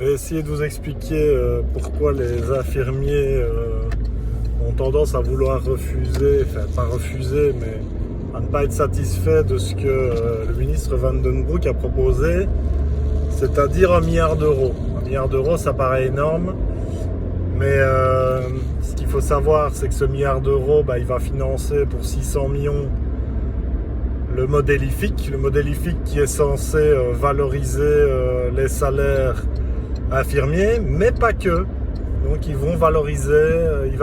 vais essayer de vous expliquer pourquoi les infirmiers ont tendance à vouloir refuser, enfin pas refuser, mais à ne pas être satisfaits de ce que le ministre Van Den Broek a proposé, c'est-à-dire 1 milliard d'euros. 1 milliard d'euros, ça paraît énorme, mais ce qu'il faut savoir, c'est que ce milliard d'euros, il va financer pour 600 millions le modèle IFIC. Le modèle IFIC qui est censé valoriser les salaires infirmiers, mais pas que. Donc il va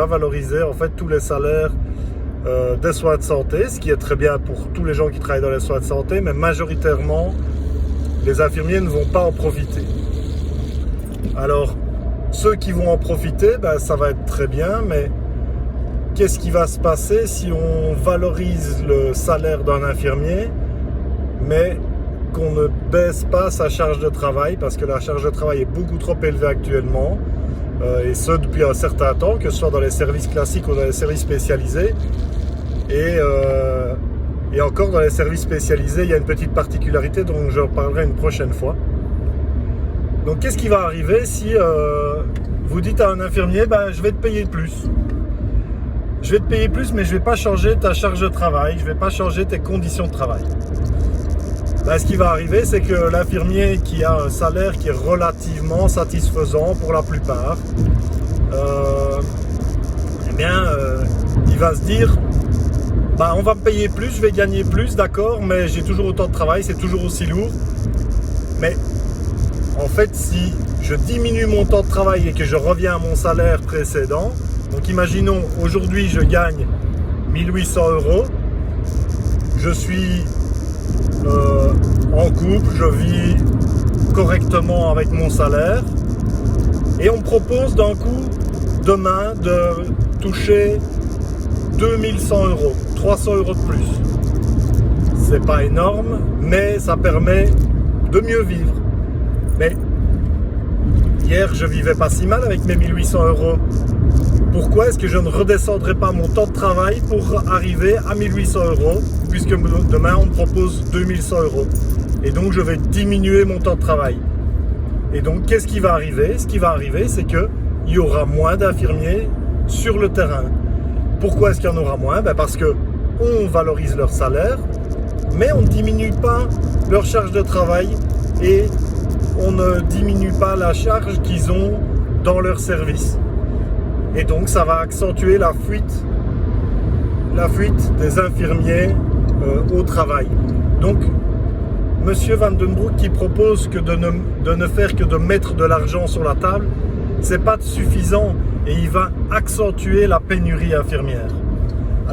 valoriser en fait tous les salaires des soins de santé, ce qui est très bien pour tous les gens qui travaillent dans les soins de santé, mais majoritairement, les infirmiers ne vont pas en profiter. Alors, ceux qui vont en profiter, ça va être très bien, mais qu'est-ce qui va se passer si on valorise le salaire d'un infirmier, mais qu'on ne baisse pas sa charge de travail, parce que la charge de travail est beaucoup trop élevée actuellement, et ce depuis un certain temps, que ce soit dans les services classiques ou dans les services spécialisés. Et encore dans les services spécialisés, il y a une petite particularité dont je reparlerai une prochaine fois. Donc qu'est-ce qui va arriver si vous dites à un infirmier, je vais te payer plus. Je vais te payer plus, mais je ne vais pas changer ta charge de travail, je ne vais pas changer tes conditions de travail. Ce qui va arriver, c'est que l'infirmier qui a un salaire qui est relativement satisfaisant pour la plupart, il va se dire, on va me payer plus, je vais gagner plus, d'accord, mais j'ai toujours autant de travail, c'est toujours aussi lourd. Mais en fait, si je diminue mon temps de travail et que je reviens à mon salaire précédent, donc imaginons, aujourd'hui je gagne 1 800 €, je suis en couple, je vis correctement avec mon salaire, et on me propose d'un coup, demain, de toucher 2 100 €, 300 € de plus. C'est pas énorme, mais ça permet de mieux vivre. Mais hier, je vivais pas si mal avec mes 1 800 €. Pourquoi est-ce que je ne redescendrai pas mon temps de travail pour arriver à 1 800 €, puisque demain on me propose 2 100 €. Et donc je vais diminuer mon temps de travail. Et donc qu'est-ce qui va arriver? Ce qui va arriver, c'est qu'il y aura moins d'infirmiers sur le terrain. Pourquoi est-ce qu'il y en aura moins? Parce qu'on valorise leur salaire, mais on ne diminue pas leur charge de travail et on ne diminue pas la charge qu'ils ont dans leur service. Et donc ça va accentuer la fuite des infirmiers au travail. Donc Monsieur Van Den Broek qui propose que de ne faire que de mettre de l'argent sur la table, c'est pas suffisant et il va accentuer la pénurie infirmière.